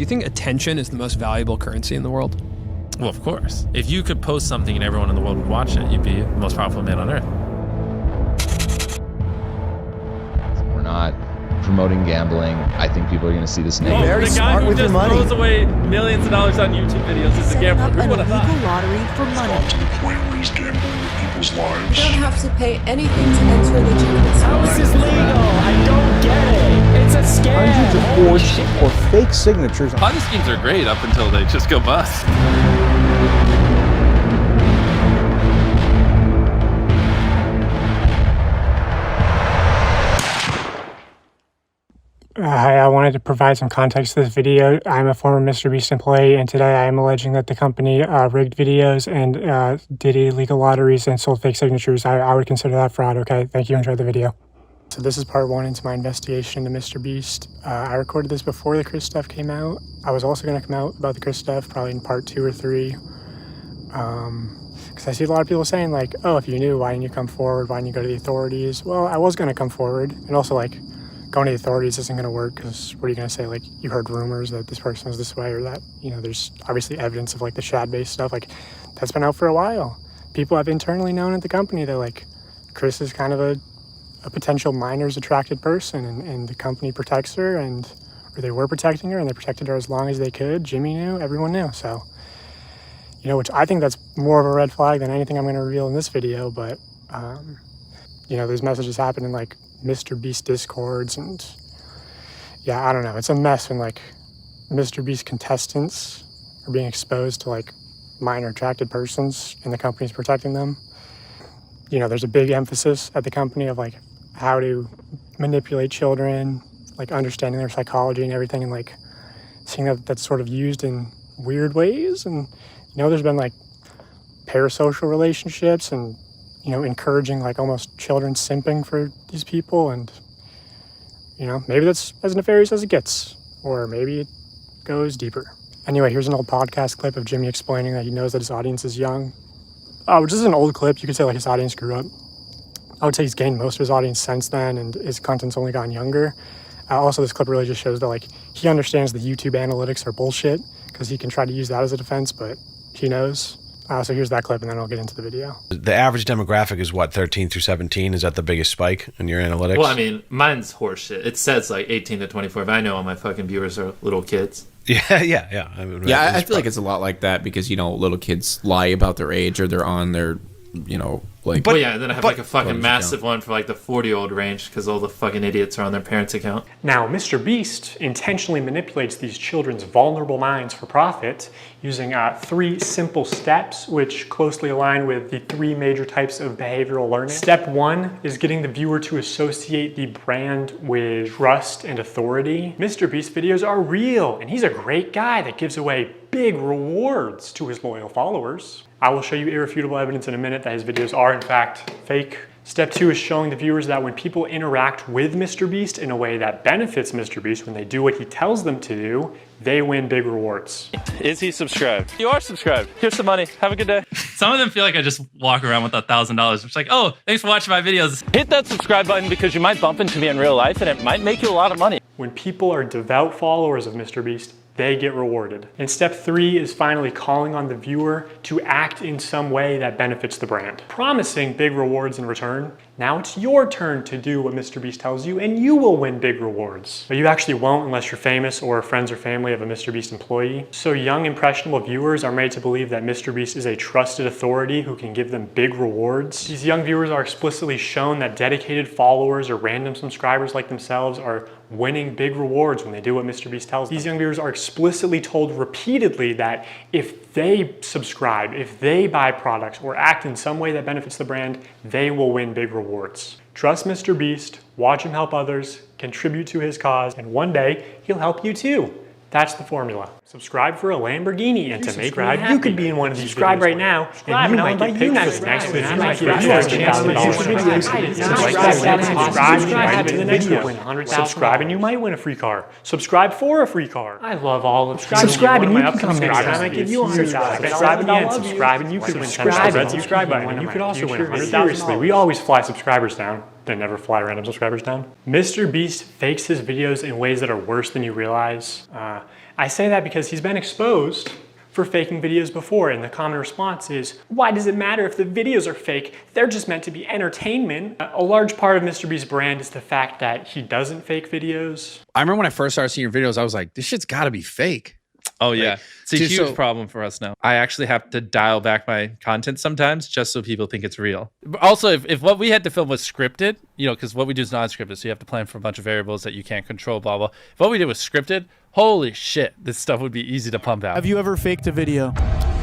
you think attention is the most valuable currency in the world? Well, of course. If you could post something and everyone in the world would watch it, you'd be the most powerful man on earth. We're not promoting gambling. I think people are going to see this negative. Very smart with your money. The guy who just throws away millions of dollars on YouTube videos is a gambler. Who would have thought? Illegal lottery for money. To the point where he's gambling with people's lives. You don't have to pay anything to enter legitimate sports. How is this legal? I don't get it. It's a scam. Hundreds of forged or fake signatures. Ponzi schemes are great up until they just go bust. Hi, I wanted to provide some context to this video. I'm a former MrBeast employee, and today I am alleging that the company rigged videos and did illegal lotteries and sold fake signatures. I would consider that fraud, okay? Thank you. Enjoy the video. So this is part one into my investigation into MrBeast. I recorded this before the Kris stuff came out. I was also going to come out about the Kris stuff probably in part 2 or 3. Because I see a lot of people saying like, oh, if you knew, why didn't you come forward? Why didn't you go to the authorities? Well, I was going to come forward, and also like, going to the authorities isn't going to work because what are you going to say? Like, you heard rumors that this person was this way or that, you know, there's obviously evidence of like the shad-based stuff. Like, that's been out for a while. People have internally known at the company that like Kris is kind of a potential minors attracted person and the company protects her or they were protecting her and they protected her as long as they could. Jimmy knew, everyone knew. So, you know, which I think that's more of a red flag than anything I'm going to reveal in this video. But, you know, these messages happen in like MrBeast discords and yeah, I don't know. It's a mess when like MrBeast contestants are being exposed to like minor attracted persons and the company's protecting them. You know, there's a big emphasis at the company of like how to manipulate children, like understanding their psychology and everything, and like seeing that that's sort of used in weird ways. And you know, there's been like parasocial relationships and, you know, encouraging like almost children simping for these people. And, you know, maybe that's as nefarious as it gets, or maybe it goes deeper. Anyway, here's an old podcast clip of Jimmy explaining that he knows that his audience is young. Which is an old clip. You could say like his audience grew up. I would say he's gained most of his audience since then, and his content's only gotten younger. Also, this clip really just shows that like he understands the YouTube analytics are bullshit because he can try to use that as a defense, but he knows. So here's that clip, and then I'll get into the video. The average demographic is what, 13 through 17? Is that the biggest spike in your analytics? Well, I mean, mine's horseshit. It says like 18 to 24, but I know all my fucking viewers are little kids. Yeah. I feel like it's a lot like that because, you know, little kids lie about their age or they're on their, you know, like... But yeah, and then I have like a fucking massive one for like the 40-year-old range because all the fucking idiots are on their parents' account. Now, MrBeast intentionally manipulates these children's vulnerable minds for profit using 3 simple steps, which closely align with the 3 major types of behavioral learning. Step 1 is getting the viewer to associate the brand with trust and authority. MrBeast videos are real, and he's a great guy that gives away big rewards to his loyal followers. I will show you irrefutable evidence in a minute that his videos are in fact fake. Step 2 is showing the viewers that when people interact with MrBeast in a way that benefits MrBeast, when they do what he tells them to do, they win big rewards. Is he subscribed? You are subscribed. Here's some money. Have a good day. Some of them feel like I just walk around with $1,000. It's like, oh, thanks for watching my videos. Hit that subscribe button because you might bump into me in real life and it might make you a lot of money. When people are devout followers of MrBeast, they get rewarded. And step 3 is finally calling on the viewer to act in some way that benefits the brand, promising big rewards in return. Now it's your turn to do what MrBeast tells you and you will win big rewards. But you actually won't unless you're famous or friends or family of a MrBeast employee. So young, impressionable viewers are made to believe that MrBeast is a trusted authority who can give them big rewards. These young viewers are explicitly shown that dedicated followers or random subscribers like themselves are winning big rewards when they do what MrBeast tells them. These young viewers are explicitly told repeatedly that if they subscribe, if they buy products or act in some way that benefits the brand, they will win big rewards. Trust MrBeast, watch him help others, contribute to his cause, and one day he'll help you too. That's the formula. Subscribe for a Lamborghini, and to make it happen, you could be in one of these videos right now, and you might get pictures next to it. You might get $1,000. Subscribe to the next video. Subscribe and you might win a free car. Subscribe for a free car. I love all of subscribe and you can come next time I give you $100. Subscribe again. Subscribe and you could win $10. Red subscribe button and you could also win $100,000. Seriously, we always fly subscribers down. They never fly random subscribers down. MrBeast fakes his videos in ways that are worse than you realize. I say that because he's been exposed for faking videos before, and the common response is, why does it matter if the videos are fake? They're just meant to be entertainment. A large part of Mr. Beast's brand is the fact that he doesn't fake videos. I remember when I first started seeing your videos, I was like, this shit's gotta be fake. Oh yeah, it's a just huge so- problem for us now. I actually have to dial back my content sometimes just so people think it's real. But also, if what we had to film was scripted, you know, because what we do is non-scripted, so you have to plan for a bunch of variables that you can't control, blah, blah. If what we did was scripted, holy shit, this stuff would be easy to pump out. Have you ever faked a video?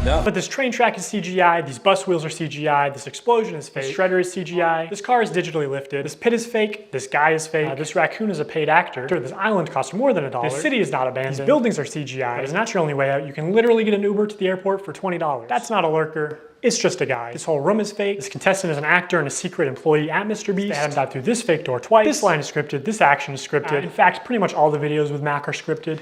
No. But this train track is CGI, these bus wheels are CGI, this explosion is fake, this shredder is CGI, this car is digitally lifted, this pit is fake, this guy is fake, this raccoon is a paid actor, this island cost more than $1, this city is not abandoned, these buildings are CGI, but it's not your only way out. You can literally get an Uber to the airport for $20. That's not a lurker. It's just a guy. This whole room is fake. This contestant is an actor and a secret employee at Mr. Beast. They had him dive through this fake door twice. This line is scripted. This action is scripted. In fact, pretty much all the videos with Mac are scripted.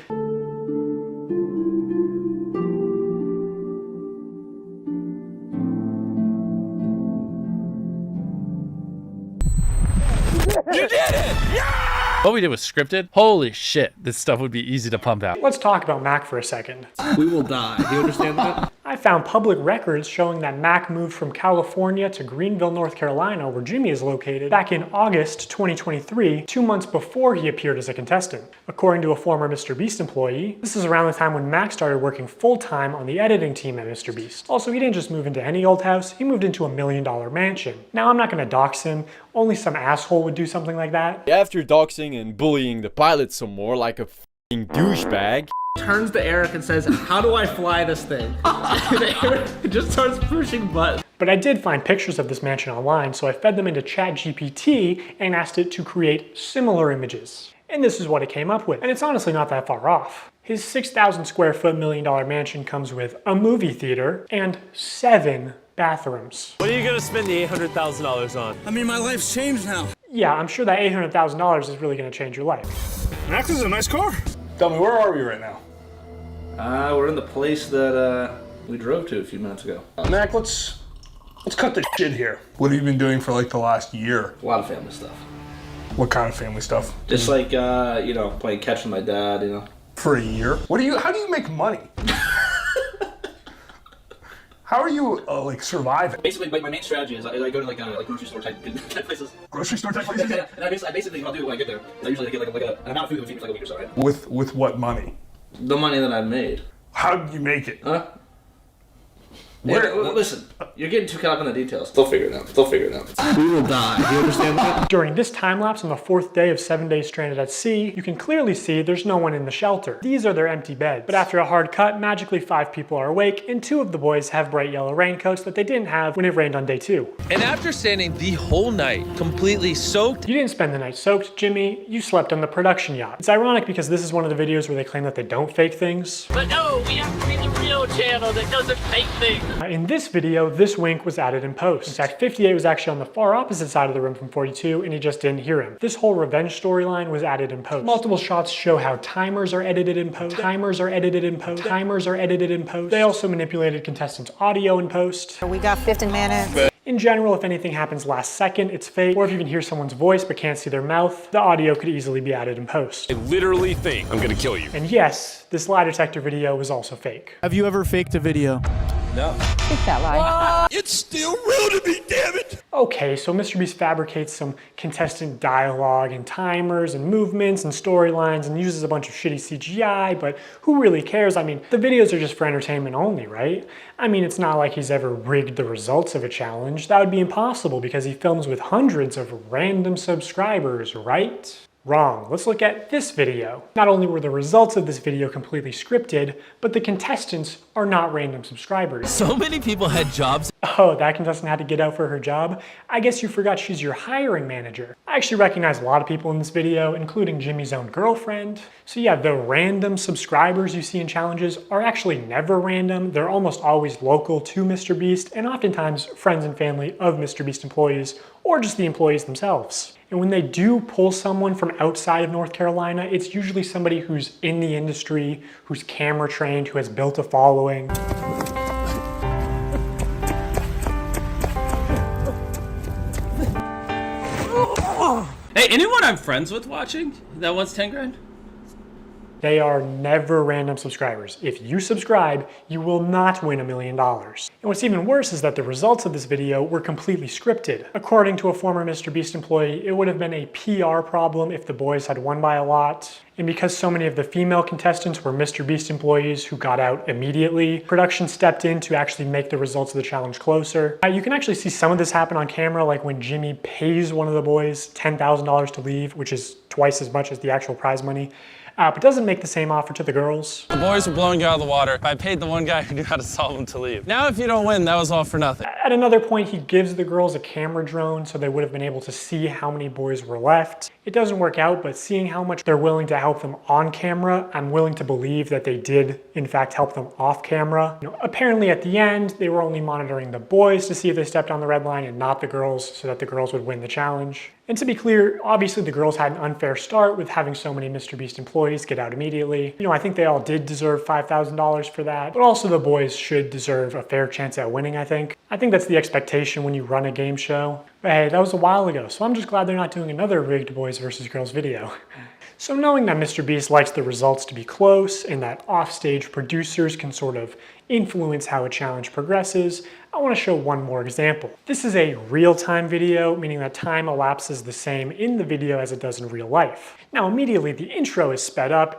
You did it! Yeah! What we did was scripted. Holy shit, this stuff would be easy to pump out. Let's talk about Mac for a second. We will die. Do you understand that? I found public records showing that Mac moved from California to Greenville, North Carolina, where Jimmy is located, back in August 2023, 2 months before he appeared as a contestant. According to a former Mr. Beast employee, this is around the time when Mac started working full-time on the editing team at Mr. Beast. Also, he didn't just move into any old house, he moved into $1 million mansion. Now, I'm not gonna dox him, only some asshole would do something like that. After doxing and bullying the pilot some more like a f***ing douchebag, Turns to Eric and says, how do I fly this thing? And Eric just starts pushing buttons. But I did find pictures of this mansion online, so I fed them into ChatGPT and asked it to create similar images. And this is what it came up with. And it's honestly not that far off. His 6,000 square foot $1 million mansion comes with a movie theater and 7 bathrooms. What are you gonna spend the $800,000 on? I mean, my life's changed now. Yeah, I'm sure that $800,000 is really gonna change your life. Max is a nice car. Tell me, where are we right now? We're in the place that we drove to a few minutes ago. Mac, let's cut the shit here. What have you been doing for like the last year? A lot of family stuff. What kind of family stuff? Just like, you know, playing catch with my dad, you know. For a year? How do you make money? How are you, like, surviving? Basically, my main strategy is I go to, like grocery store type places. Grocery store type places? Yeah, and I basically, what I'll do when I get there, I usually get, like an amount of food that would feed me for, like, a week or so, right? With what money? The money that I've made. How did you make it? Huh? Listen, you're getting too caught up in the details. They'll figure it out. We will die. Do you understand that? During this time lapse on the 4th day of 7 days stranded at sea, you can clearly see there's no one in the shelter. These are their empty beds. But after a hard cut, magically 5 people are awake, and 2 of the boys have bright yellow raincoats that they didn't have when it rained on day 2. And after standing the whole night completely soaked. You didn't spend the night soaked, Jimmy. You slept on the production yacht. It's ironic because this is one of the videos where they claim that they don't fake things. But no, we have to be the real channel that doesn't fake things. In this video, this wink was added in post. In fact, 58 was actually on the far opposite side of the room from 42, and he just didn't hear him. This whole revenge storyline was added in post. Multiple shots show how timers are edited in post. Timers are edited in post. Timers are edited in post. They also manipulated contestants' audio in post. We got 15 minutes. In general, if anything happens last second, it's fake. Or if you can hear someone's voice but can't see their mouth, the audio could easily be added in post. I literally think I'm gonna kill you. And yes, this lie detector video was also fake. Have you ever faked a video? No. Think that lie. It's still real to me, damn it! Okay, so Mr. Beast fabricates some contestant dialogue and timers and movements and storylines and uses a bunch of shitty CGI, but who really cares? I mean, the videos are just for entertainment only, right? I mean, it's not like he's ever rigged the results of a challenge. That would be impossible because he films with hundreds of random subscribers, right? Wrong. Let's look at this video. Not only were the results of this video completely scripted, but the contestants are not random subscribers. So many people had jobs. Oh, that contestant had to get out for her job? I guess you forgot she's your hiring manager. I actually recognize a lot of people in this video, including Jimmy's own girlfriend. So yeah, the random subscribers you see in challenges are actually never random. They're almost always local to Mr. Beast, and oftentimes friends and family of Mr. Beast employees, or just the employees themselves. And when they do pull someone from outside of North Carolina, it's usually somebody who's in the industry, who's camera trained, who has built a following. Hey, anyone I'm friends with watching that wants 10 grand? They are never random subscribers. If you subscribe, you will not win $1 million. And what's even worse is that the results of this video were completely scripted. According to a former MrBeast employee, it would have been a PR problem if the boys had won by a lot. And because so many of the female contestants were MrBeast employees who got out immediately, production stepped in to actually make the results of the challenge closer. You can actually see some of this happen on camera, like when Jimmy pays one of the boys $10,000 to leave, which is twice as much as the actual prize money. But doesn't make the same offer to the girls. The boys were blowing you out of the water. I paid the one guy who knew how to solve them to leave. Now if you don't win, that was all for nothing. At another point, he gives the girls a camera drone so they would have been able to see how many boys were left. It doesn't work out, but seeing how much they're willing to help them on camera, I'm willing to believe that they did, in fact, help them off camera. Apparently at the end, they were only monitoring the boys to see if they stepped on the red line and not the girls, so that the girls would win the challenge. And to be clear, obviously the girls had an unfair start with having so many MrBeast employees get out immediately. I think they all did deserve $5,000 for that, but also the boys should deserve a fair chance at winning, I think. I think that's the expectation when you run a game show. But hey, that was a while ago, so I'm just glad they're not doing another rigged boys versus girls video. So knowing that MrBeast likes the results to be close and that offstage producers can sort of influence how a challenge progresses, I want to show one more example. This is a real-time video, meaning that time elapses the same in the video as it does in real life. Now immediately the intro is sped up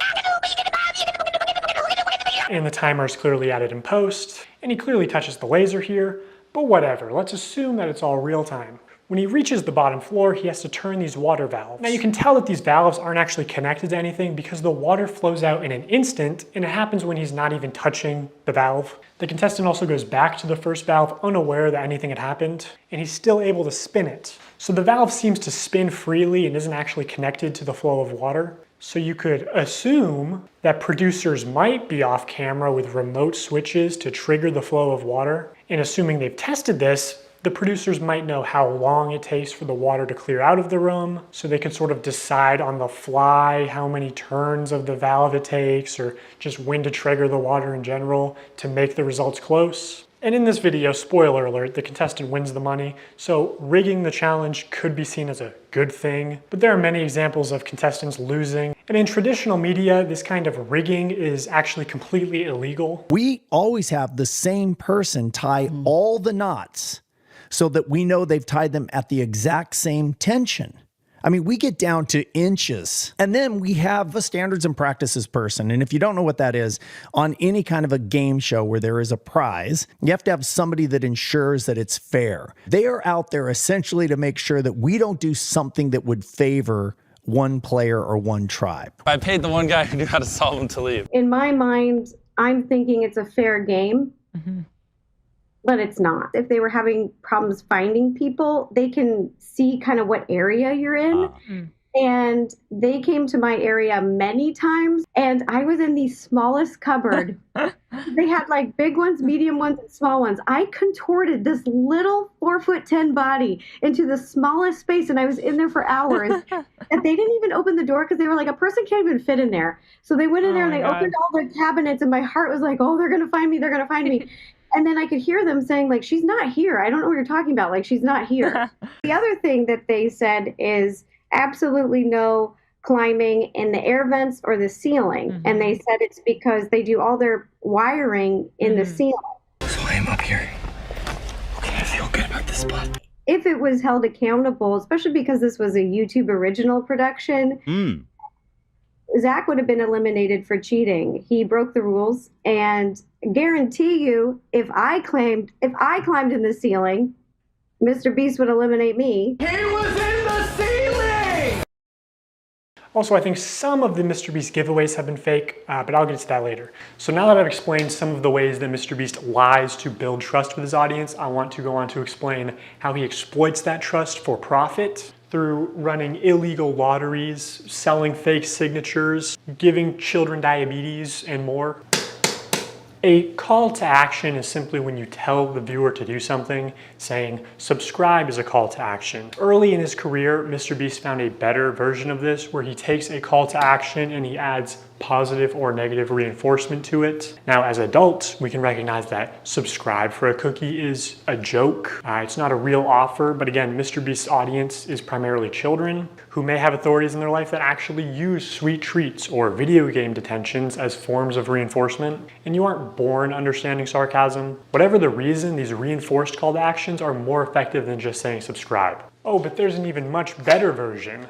and the timer is clearly added in post, and he clearly touches the laser here, but whatever, let's assume that it's all real time. When he reaches the bottom floor, he has to turn these water valves. Now you can tell that these valves aren't actually connected to anything because the water flows out in an instant, and it happens when he's not even touching the valve. The contestant also goes back to the first valve unaware that anything had happened, and he's still able to spin it. So the valve seems to spin freely and isn't actually connected to the flow of water. So you could assume that producers might be off camera with remote switches to trigger the flow of water. And assuming they've tested this, the producers might know how long it takes for the water to clear out of the room, so they can sort of decide on the fly how many turns of the valve it takes, or just when to trigger the water in general to make the results close. And in this video, spoiler alert, the contestant wins the money, so rigging the challenge could be seen as a good thing, but there are many examples of contestants losing. And in traditional media, this kind of rigging is actually completely illegal. We always have the same person tie all the knots so that we know they've tied them at the exact same tension. I mean, we get down to inches. And then we have a standards and practices person. And if you don't know what that is, on any kind of a game show where there is a prize, you have to have somebody that ensures that it's fair. They are out there essentially to make sure that we don't do something that would favor one player or one tribe. I paid the one guy who knew how to solve them to leave. In my mind, I'm thinking it's a fair game. But it's not. If they were having problems finding people, they can see kind of what area you're in. And they came to my area many times, and I was in the smallest cupboard. They had like big ones, medium ones, and small ones. I contorted this little 4'10" body into the smallest space, and I was in there for hours. And they didn't even open the door because they were like, a person can't even fit in there. So they went in there and they opened all the cabinets, and my heart was like, oh, they're gonna find me, they're gonna find me. And then I could hear them saying, like, she's not here. I don't know what you're talking about. Like, she's not here. The other thing that they said is absolutely no climbing in the air vents or the ceiling. And they said it's because they do all their wiring in the ceiling. So I am up here. Okay, I feel good about this spot. If it was held accountable, especially because this was a YouTube original production, Zach would have been eliminated for cheating. He broke the rules, and guarantee you, if I climbed in the ceiling, MrBeast would eliminate me. He was in the ceiling! Also, I think some of the MrBeast giveaways have been fake, but I'll get to that later. So now that I've explained some of the ways that MrBeast lies to build trust with his audience, I want to go on to explain how he exploits that trust for profit through running illegal lotteries, selling fake signatures, giving children diabetes, and more. A call to action is simply when you tell the viewer to do something, saying subscribe is a call to action. Early in his career, MrBeast found a better version of this where he takes a call to action and he adds positive or negative reinforcement to it. Now, as adults, we can recognize that subscribe for a cookie is a joke. It's not a real offer, but again, MrBeast's audience is primarily children who may have authorities in their life that actually use sweet treats or video game detentions as forms of reinforcement, and you aren't born understanding sarcasm. Whatever the reason, these reinforced call to actions are more effective than just saying subscribe. Oh, but there's an even much better version.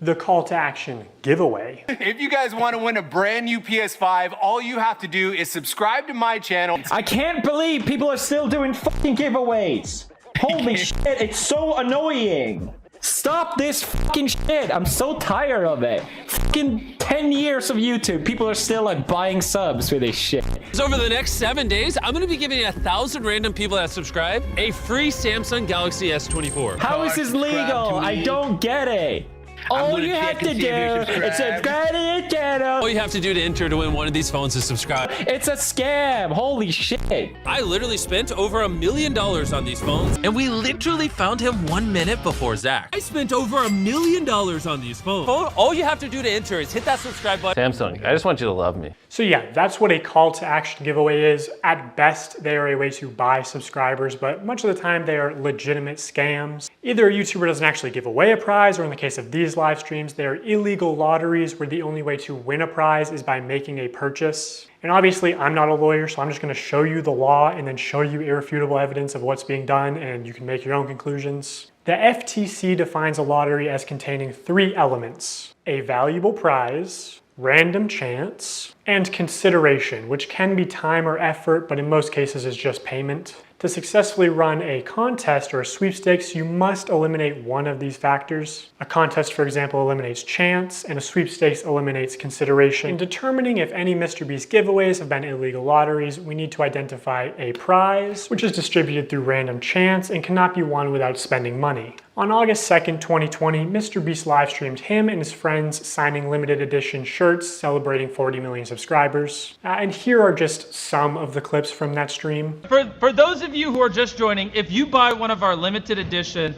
The call to action giveaway. If you guys want to win a brand new PS5, all you have to do is subscribe to my channel. I can't believe people are still doing fucking giveaways. Holy shit, it's so annoying. Stop this fucking shit. I'm so tired of it. Fucking 10 years of YouTube, people are still like buying subs for this shit. Over the next 7 days, I'm gonna be giving 1,000 random people that subscribe a free Samsung Galaxy S24. How is this legal? I don't get it. All you have to do is subscribe to the channel. All you have to do to enter to win one of these phones is subscribe. It's a scam. Holy shit. I literally spent over $1 million on these phones, and we literally found him 1 minute before Zach. I spent over $1 million on these phones. All you have to do to enter is hit that subscribe button. Samsung, I just want you to love me. So yeah, that's what a call to action giveaway is. At best, they are a way to buy subscribers, but much of the time they are legitimate scams. Either a YouTuber doesn't actually give away a prize, or in the case of these live streams, they are illegal lotteries where the only way to win a prize is by making a purchase. And obviously, I'm not a lawyer, so I'm just gonna show you the law and then show you irrefutable evidence of what's being done, and you can make your own conclusions. The FTC defines a lottery as containing 3 elements: a valuable prize, random chance, and consideration, which can be time or effort, but in most cases is just payment. To successfully run a contest or a sweepstakes, you must eliminate one of these factors. A contest, for example, eliminates chance, and a sweepstakes eliminates consideration. In determining if any MrBeast giveaways have been illegal lotteries, we need to identify a prize, which is distributed through random chance and cannot be won without spending money. On August 2nd, 2020, MrBeast live streamed him and his friends signing limited edition shirts celebrating 40 million subscribers. And here are just some of the clips from that stream. For those of you who are just joining, if you buy one of our limited edition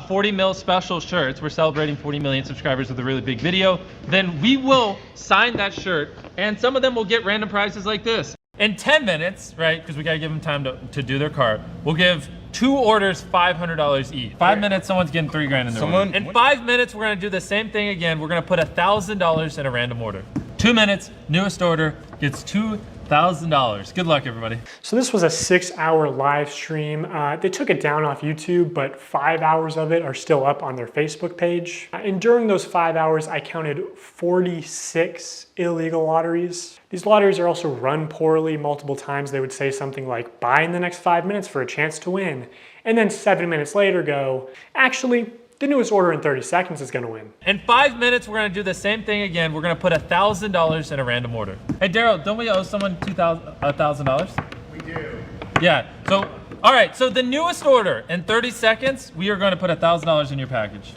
40 mil special shirts, we're celebrating 40 million subscribers with a really big video, then we will sign that shirt, and some of them will get random prizes like this. In 10 minutes, right, because we gotta give them time to do their cart, we'll give 2 orders $500 each. 5 minutes, someone's getting $3 grand in their order. In 5 minutes, we're gonna do the same thing again. We're gonna put $1,000 in a random order. 2 minutes, newest order gets $2,000. Good luck, everybody. So this was a 6-hour live stream. They took it down off YouTube, but 5 hours of it are still up on their Facebook page. And during those 5 hours, I counted 46 illegal lotteries. These lotteries are also run poorly. Multiple times they would say something like, buy in the next 5 minutes for a chance to win. And then 7 minutes later go, actually, the newest order in 30 seconds is gonna win. In 5 minutes, we're gonna do the same thing again. We're gonna put $1,000 in a random order. Hey, Daryl, don't we owe someone $1,000? We do. Yeah, so, all right, so the newest order, in 30 seconds, we are gonna put $1,000 in your package.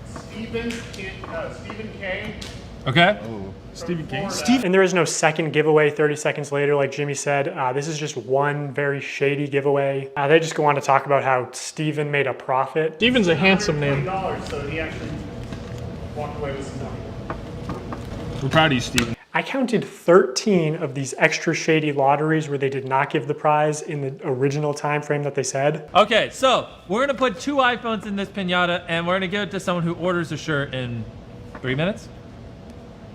Stephen K. Okay? Stephen King. And there is no second giveaway 30 seconds later, like Jimmy said. This is just one very shady giveaway. They just go on to talk about how Steven made a profit. Steven's a handsome name. So he actually walked away with some money. We're proud of you, Steven. I counted 13 of these extra shady lotteries where they did not give the prize in the original time frame that they said. Okay, so we're gonna put 2 iPhones in this piñata, and we're gonna give it to someone who orders a shirt in 3 minutes?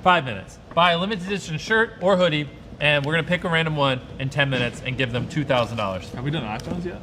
5 minutes. Buy a limited edition shirt or hoodie, and we're gonna pick a random one in 10 minutes and give them $2,000. Have we done iPhones yet?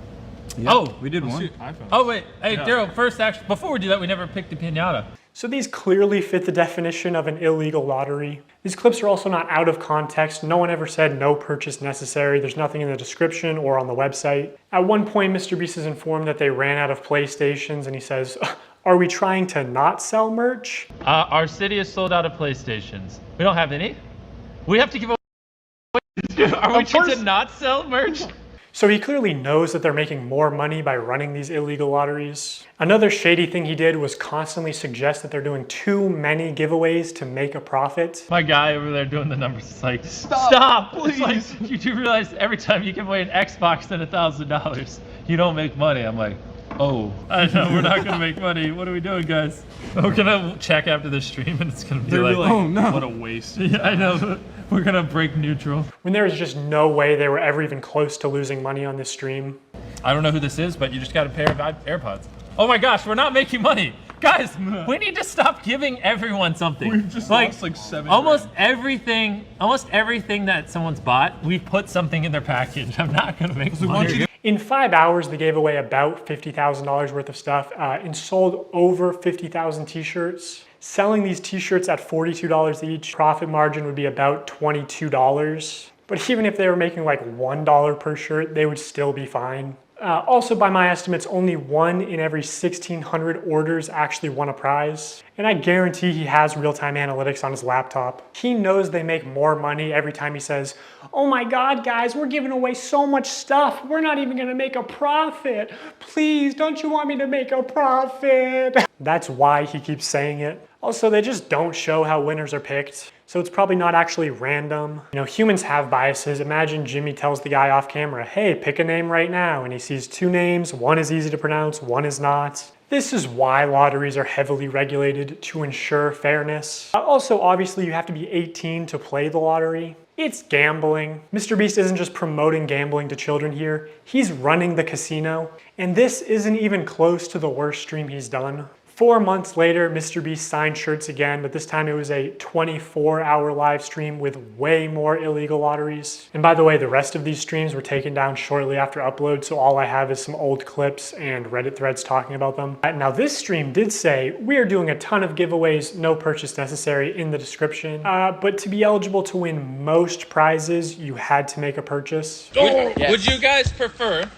Yeah. Oh, we did one. Oh wait, hey Daryl, first actually, before we do that, we never picked a piñata. So these clearly fit the definition of an illegal lottery. These clips are also not out of context. No one ever said no purchase necessary. There's nothing in the description or on the website. At one point, MrBeast is informed that they ran out of PlayStations, and he says, are we trying to not sell merch? Our city is sold out of PlayStations. We don't have any. We have to give away. Are we trying to not sell merch? So he clearly knows that they're making more money by running these illegal lotteries. Another shady thing he did was constantly suggest that they're doing too many giveaways to make a profit. My guy over there doing the numbers is like, stop, please. It's like, you do realize every time you give away an Xbox and $1,000, you don't make money. I'm like, Oh, I know we're not gonna make money. What are we doing, guys? We're gonna check after the stream, and it's gonna be like, oh no, what a waste. Yeah, I know. We're gonna break neutral. When there was just no way they were ever even close to losing money on this stream. I don't know who this is, but you just got a pair of AirPods. Oh my gosh, we're not making money. Guys, we need to stop giving everyone something. We've just lost like 7 almost everything that someone's bought, we've put something in their package. I'm not gonna make money. In 5 hours, they gave away about $50,000 worth of stuff and sold over 50,000 t-shirts. Selling these t-shirts at $42 each, profit margin would be about $22. But even if they were making like $1 per shirt, they would still be fine. Also, by my estimates, only 1 in every 1,600 orders actually won a prize. And I guarantee he has real-time analytics on his laptop. He knows they make more money every time he says, "Oh my God, guys, we're giving away so much stuff. We're not even gonna make a profit. Please, don't you want me to make a profit?" That's why he keeps saying it. Also, they just don't show how winners are picked. So it's probably not actually random. You know, humans have biases. Imagine Jimmy tells the guy off camera, "Hey, pick a name right now." And he sees 2 names. One is easy to pronounce, one is not. This is why lotteries are heavily regulated, to ensure fairness. Also, obviously, you have to be 18 to play the lottery. It's gambling. Mr. Beast isn't just promoting gambling to children here. He's running the casino. And this isn't even close to the worst stream he's done. 4 months later, Mr. Beast signed shirts again, but this time it was a 24-hour live stream with way more illegal lotteries. And by the way, the rest of these streams were taken down shortly after upload, so all I have is some old clips and Reddit threads talking about them. Now this stream did say, "We are doing a ton of giveaways, no purchase necessary," in the description. But to be eligible to win most prizes, you had to make a purchase. Would you guys prefer,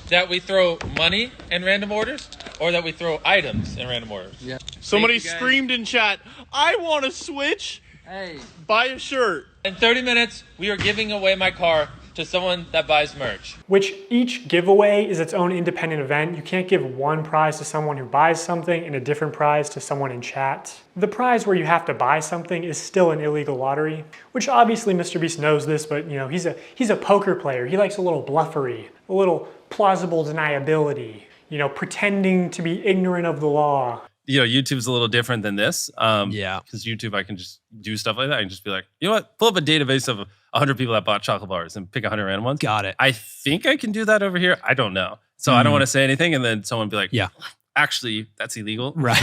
that we throw money in random orders or that we throw items in random orders? Yeah. Somebody screamed in chat, "I want a Switch. Hey, buy a shirt." In 30 minutes, we are giving away my car to someone that buys merch. Which each giveaway is its own independent event. You can't give one prize to someone who buys something and a different prize to someone in chat. The prize where you have to buy something is still an illegal lottery, which obviously Mr. Beast knows this, but you know, he's a poker player. He likes a little bluffery, a little plausible deniability, you know, pretending to be ignorant of the law. You know, YouTube's a little different than this. Yeah. Because YouTube, I can just do stuff like that. I can just be like, you know what? Pull up a database of 100 people that bought chocolate bars and pick 100 random ones. Got it. I think I can do that over here. I don't know. So I don't want to say anything and then someone be like, yeah, actually, that's illegal. Right.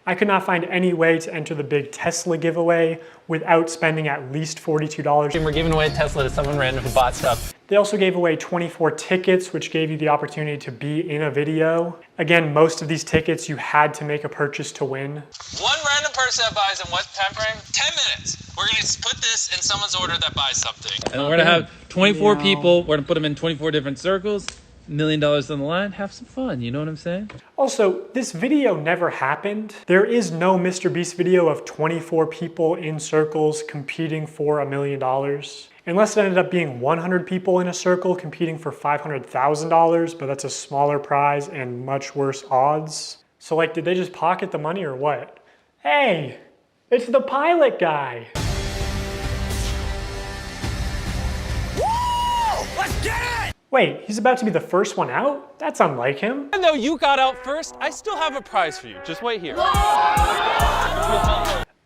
I could not find any way to enter the big Tesla giveaway without spending at least $42. And we're giving away a Tesla to someone random who bought stuff. They also gave away 24 tickets, which gave you the opportunity to be in a video. Again, most of these tickets you had to make a purchase to win. One random person that buys in what time frame? 10 minutes. We're going to put this in someone's order that buys something. And we're going to have 24 people. We're going to put them in 24 different circles. $1 million on the line. Have some fun. You know what I'm saying? Also, this video never happened. There is no Mr. Beast video of 24 people in circles competing for $1 million. Unless it ended up being 100 people in a circle competing for $500,000, but that's a smaller prize and much worse odds. So like, did they just pocket the money or what? Hey, it's the pilot guy. Woo! Let's get it! Wait, he's about to be the first one out? That's unlike him. Even though you got out first, I still have a prize for you. Just wait here.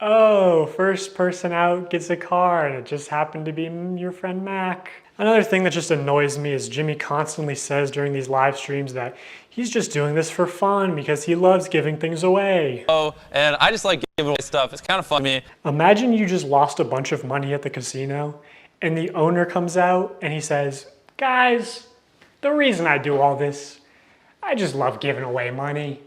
Oh, first person out gets a car, and it just happened to be your friend Mac. Another thing that just annoys me is Jimmy constantly says during these live streams that he's just doing this for fun because he loves giving things away. Oh, and I just like giving away stuff. It's kind of fun to me. Imagine you just lost a bunch of money at the casino, and the owner comes out and he says, "Guys, the reason I do all this, I just love giving away money."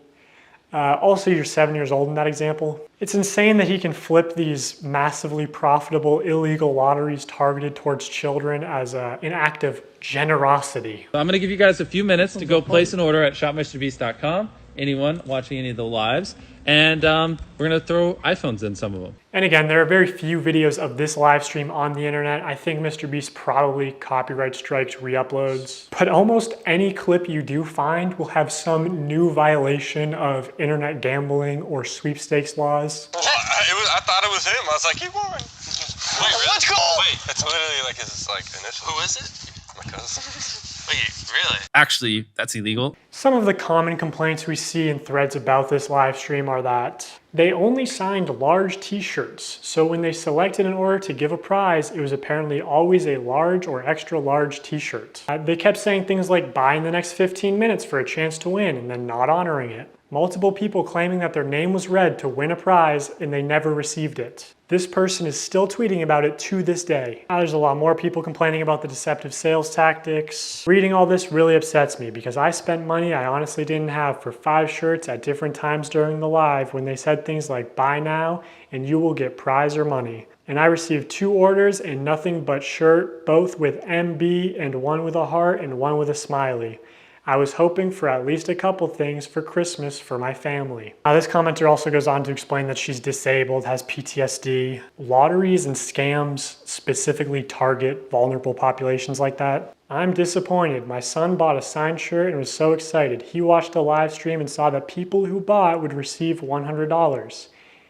Also, you're 7 years old in that example. It's insane that he can flip these massively profitable illegal lotteries targeted towards children as an act of generosity. So I'm going to give you guys a few minutes to go place an order at shopmrbeast.com. Anyone watching any of the lives. And we're going to throw iPhones in some of them. And again, there are very few videos of this live stream on the internet. I think Mr. Beast probably copyright strikes re-uploads. But almost any clip you do find will have some new violation of internet gambling or sweepstakes laws. I thought it was him. I was like, he won. Wait, really? Let's go! Wait, it's literally like his initial. Who is it? My cousin. Wait, really? Actually, that's illegal. Some of the common complaints we see in threads about this live stream are that they only signed large t-shirts. So when they selected an order to give a prize, it was apparently always a large or extra large t-shirt. They kept saying things like buy in the next 15 minutes for a chance to win and then not honoring it. Multiple people claiming that their name was read to win a prize and they never received it. This person is still tweeting about it to this day. There's a lot more people complaining about the deceptive sales tactics. Reading all this really upsets me because I spent money I honestly didn't have for 5 shirts at different times during the live when they said things like buy now and you will get prize or money. And I received 2 orders and nothing but shirt, both with MB and one with a heart and one with a smiley. I was hoping for at least a couple things for Christmas for my family. This commenter also goes on to explain that she's disabled, has PTSD. Lotteries and scams specifically target vulnerable populations like that. I'm disappointed. My son bought a signed shirt and was so excited. He watched the live stream and saw that people who bought would receive $100.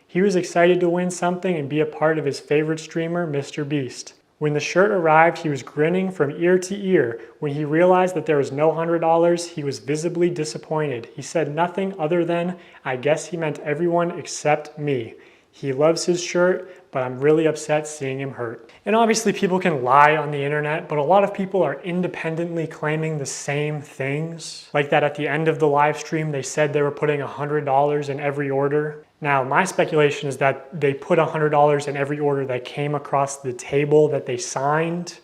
He was excited to win something and be a part of his favorite streamer, Mr. Beast. When the shirt arrived, he was grinning from ear to ear. When he realized that there was no $100, he was visibly disappointed. He said nothing other than, I guess he meant everyone except me. He loves his shirt, but I'm really upset seeing him hurt. And obviously people can lie on the internet, but a lot of people are independently claiming the same things. Like that at the end of the live stream, they said they were putting $100 in every order. Now, my speculation is that they put $100 in every order that came across the table that they signed,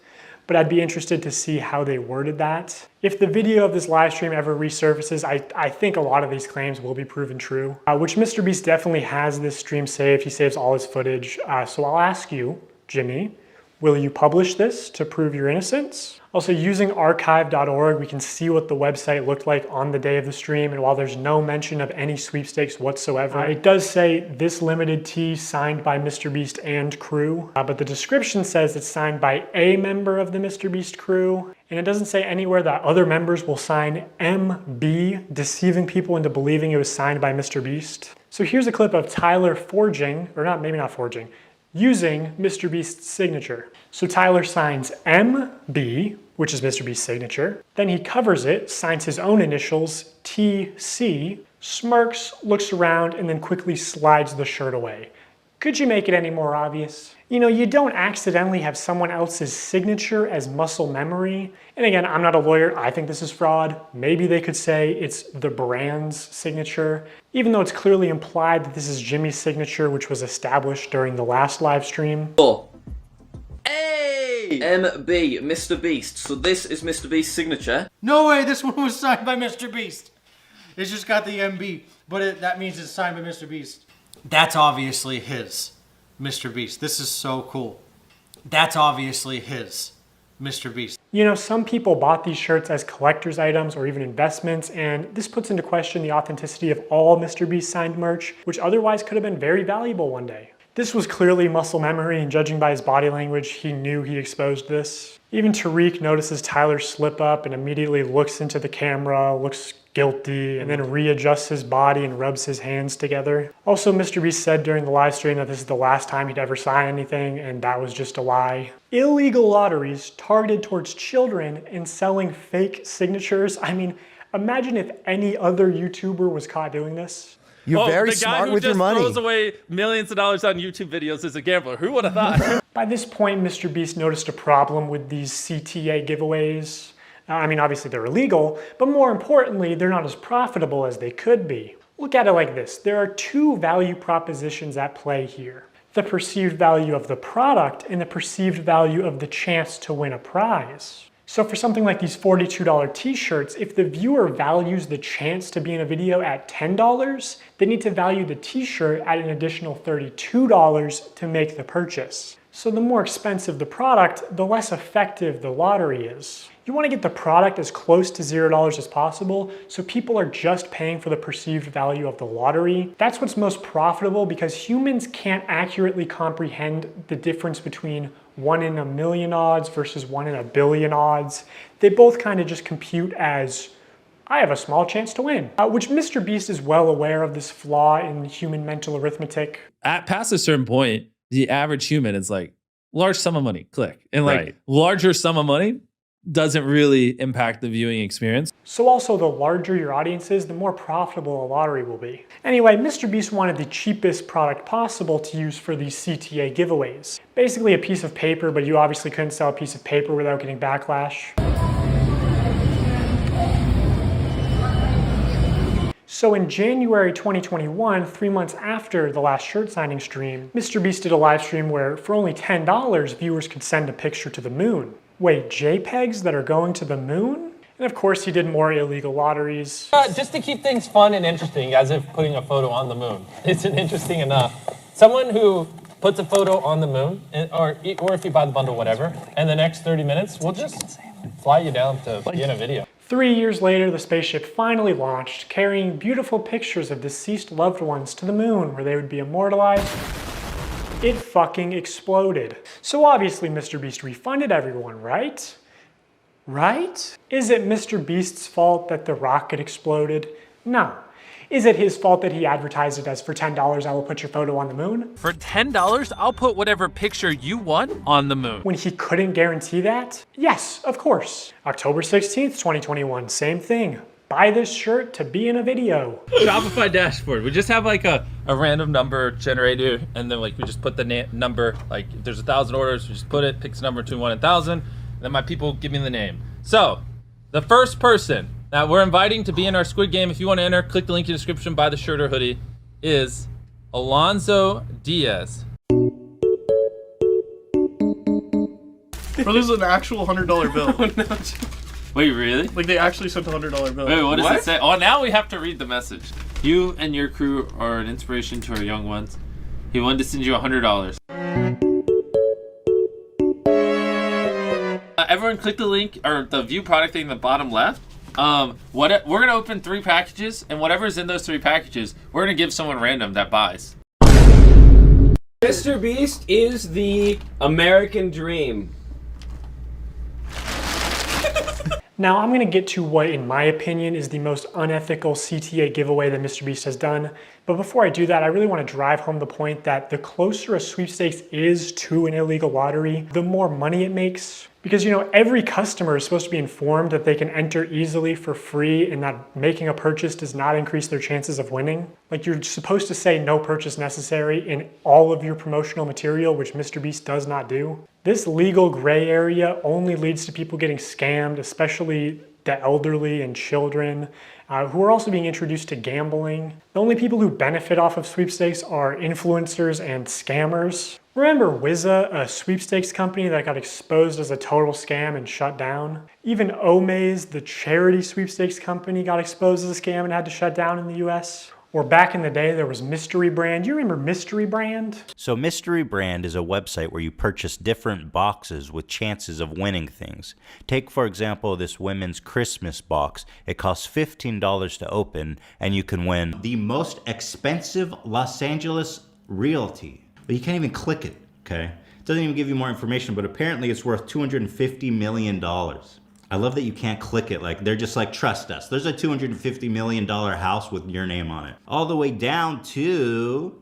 but I'd be interested to see how they worded that. If the video of this live stream ever resurfaces, I think a lot of these claims will be proven true, which Mr. Beast definitely has this stream saved. He saves all his footage. So I'll ask you, Jimmy, will you publish this to prove your innocence? Also, using archive.org, we can see what the website looked like on the day of the stream, and while there's no mention of any sweepstakes whatsoever, it does say this limited tee signed by Mr. Beast and crew, but the description says it's signed by a member of the Mr. Beast crew, and it doesn't say anywhere that other members will sign MB, deceiving people into believing it was signed by Mr. Beast. So here's a clip of Tyler using Mr. Beast's signature. So Tyler signs MB, which is Mr. Beast's signature. Then he covers it, signs his own initials, TC, smirks, looks around, and then quickly slides the shirt away. Could you make it any more obvious? You know, you don't accidentally have someone else's signature as muscle memory. And again, I'm not a lawyer. I think this is fraud. Maybe they could say it's the brand's signature, even though it's clearly implied that this is Jimmy's signature, which was established during the last live stream. Hey! MB, Mr. Beast. So this is Mr. Beast's signature. No way, this one was signed by Mr. Beast. It's just got the MB, but that means it's signed by Mr. Beast. That's obviously his, Mr. Beast. This is so cool. That's obviously his, Mr. Beast. You know, some people bought these shirts as collector's items or even investments, and this puts into question the authenticity of all Mr. Beast signed merch, which otherwise could have been very valuable one day. This was clearly muscle memory, and judging by his body language, he knew he exposed this. Even Tariq notices Tyler slip up and immediately looks into the camera, looks guilty, and then readjusts his body and rubs his hands together. Also, Mr. Beast said during the live stream that this is the last time he'd ever sign anything, and that was just a lie. Illegal lotteries targeted towards children and selling fake signatures. I mean, imagine if any other YouTuber was caught doing this. You're very smart with your money. The guy who just throws away millions of dollars on YouTube videos is a gambler. Who would have thought? By this point, Mr. Beast noticed a problem with these CTA giveaways. I mean, obviously they're illegal, but more importantly, they're not as profitable as they could be. Look at it like this. There are 2 value propositions at play here. The perceived value of the product and the perceived value of the chance to win a prize. So for something like these $42 t-shirts, if the viewer values the chance to be in a video at $10, they need to value the t-shirt at an additional $32 to make the purchase. So the more expensive the product, the less effective the lottery is. You want to get the product as close to $0 as possible, so people are just paying for the perceived value of the lottery. That's what's most profitable because humans can't accurately comprehend the difference between 1 in a million odds versus 1 in a billion odds. They both kind of just compute as, I have a small chance to win, which Mr. Beast is well aware of this flaw in human mental arithmetic. Past a certain point, the average human is like, large sum of money, click. And like larger sum of money, doesn't really impact the viewing experience. So also, the larger your audience is, the more profitable a lottery will be. Anyway, MrBeast wanted the cheapest product possible to use for these CTA giveaways. Basically a piece of paper, but you obviously couldn't sell a piece of paper without getting backlash. So in January 2021, 3 months after the last shirt signing stream, MrBeast did a live stream where for only $10, viewers could send a picture to the moon. Wait, JPEGs that are going to the moon? And of course he did more illegal lotteries. Just to keep things fun and interesting, as if putting a photo on the moon isn't interesting enough. Someone who puts a photo on the moon, or if you buy the bundle, whatever, and the next 30 minutes, we'll just fly you down to be in a video. 3 years later, the spaceship finally launched, carrying beautiful pictures of deceased loved ones to the moon where they would be immortalized. It fucking exploded. So obviously MrBeast refunded everyone, right? Right? Is it MrBeast's fault that the rocket exploded? No. Is it his fault that he advertised it as for $10 I will put your photo on the moon? For $10, I'll put whatever picture you want on the moon. When he couldn't guarantee that? Yes, of course. October 16th, 2021, same thing. Buy this shirt to be in a video. Shopify dashboard. We just have like a random number generator, and then like we just put the number, like if there's 1,000 orders, we just put it, picks a number between 1 and 1,000, and then my people give me the name. So, the first person that we're inviting to be in our Squid Game, if you want to enter, click the link in the description, buy the shirt or hoodie, is Alonzo Diaz. Bro, this is an actual $100 bill. Wait, really? Like, they actually sent a $100 bill. Wait, what does it say? Oh, now we have to read the message. You and your crew are an inspiration to our young ones. He wanted to send you $100. Everyone click the link, or the view product thing in the bottom left. We're gonna open 3 packages, and whatever's in those 3 packages, we're gonna give someone random that buys. MrBeast is the American dream. Now I'm gonna get to what, in my opinion, is the most unethical CTA giveaway that MrBeast has done. But before I do that, I really wanna drive home the point that the closer a sweepstakes is to an illegal lottery, the more money it makes. Because, you know, every customer is supposed to be informed that they can enter easily for free and that making a purchase does not increase their chances of winning. Like, you're supposed to say no purchase necessary in all of your promotional material, which MrBeast does not do. This legal gray area only leads to people getting scammed, especially the elderly and children, who are also being introduced to gambling. The only people who benefit off of sweepstakes are influencers and scammers. Remember Wizza, a sweepstakes company that got exposed as a total scam and shut down? Even Omaze, the charity sweepstakes company, got exposed as a scam and had to shut down in the US. Or back in the day, there was Mystery Brand. You remember Mystery Brand? So Mystery Brand is a website where you purchase different boxes with chances of winning things. Take, for example, this women's Christmas box. It costs $15 to open, and you can win the most expensive Los Angeles realty. But you can't even click it, okay? It doesn't even give you more information, but apparently it's worth $250 million. I love that you can't click it. Like, they're just like, trust us. There's a $250 million house with your name on it. All the way down to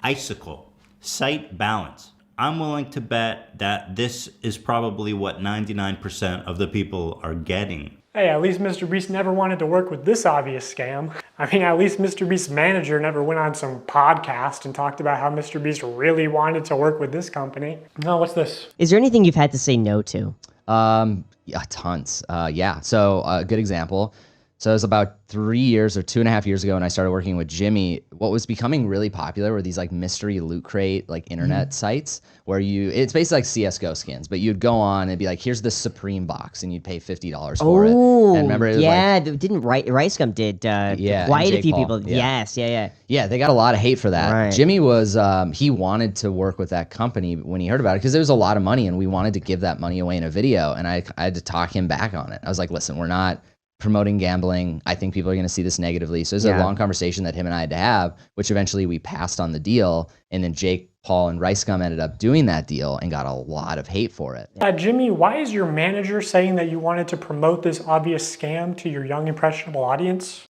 Icicle, site balance. I'm willing to bet that this is probably what 99% of the people are getting. Hey, at least MrBeast never wanted to work with this obvious scam. I mean, at least MrBeast's manager never went on some podcast and talked about how MrBeast really wanted to work with this company. No, what's this? Is there anything you've had to say no to? Yeah, tons. Yeah, so a good example. So it was about 3 years or 2.5 years ago when I started working with Jimmy. What was becoming really popular were these like mystery loot crate, like internet sites where it's basically like CSGO skins, but you'd go on and be like, here's the Supreme box and you'd pay $50 for it. And remember, it was didn't Ricegum did yeah, quite a Jake few Paul, people. yeah. Yes, Yeah, they got a lot of hate for that. Right. Jimmy was, he wanted to work with that company when he heard about it because there was a lot of money and we wanted to give that money away in a video. And I had to talk him back on it. I was like, listen, we're not promoting gambling. I think people are going to see this negatively. So it was a long conversation that him and I had to have, which eventually we passed on the deal. And then Jake Paul and Ricegum ended up doing that deal and got a lot of hate for it. Jimmy, why is your manager saying that you wanted to promote this obvious scam to your young, impressionable audience?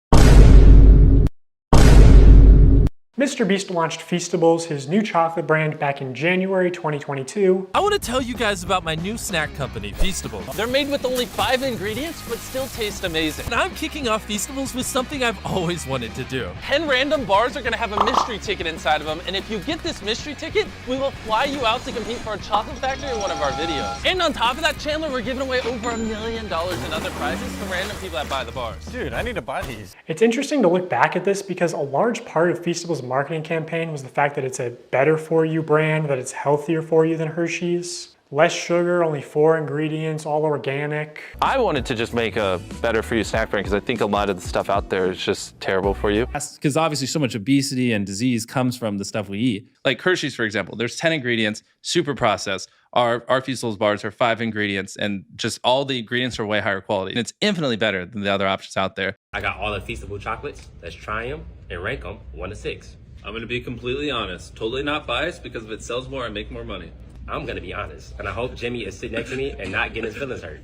Mr. Beast launched Feastables, his new chocolate brand, back in January 2022. I want to tell you guys about my new snack company, Feastables. They're made with only 5 ingredients, but still taste amazing. And I'm kicking off Feastables with something I've always wanted to do. 10 random bars are gonna have a mystery ticket inside of them, and if you get this mystery ticket, we will fly you out to compete for a chocolate factory in one of our videos. And on top of that, Chandler, we're giving away over $1 million in other prizes to random people that buy the bars. Dude, I need to buy these. It's interesting to look back at this because a large part of Feastables' marketing campaign was the fact that it's a better for you brand, that it's healthier for you than Hershey's. Less sugar, only 4 ingredients, all organic. I wanted to just make a better for you snack brand because I think a lot of the stuff out there is just terrible for you. Because obviously so much obesity and disease comes from the stuff we eat. Like Hershey's, for example, there's 10 ingredients, super processed. Our Feastables bars are 5 ingredients, and just all the ingredients are way higher quality. And it's infinitely better than the other options out there. I got all the Feastable chocolates. Let's try them and rank them 1 to 6. I'm gonna be completely honest. Totally not biased, because if it sells more, I make more money. I'm gonna be honest, and I hope Jimmy is sitting next to me and not getting his feelings hurt.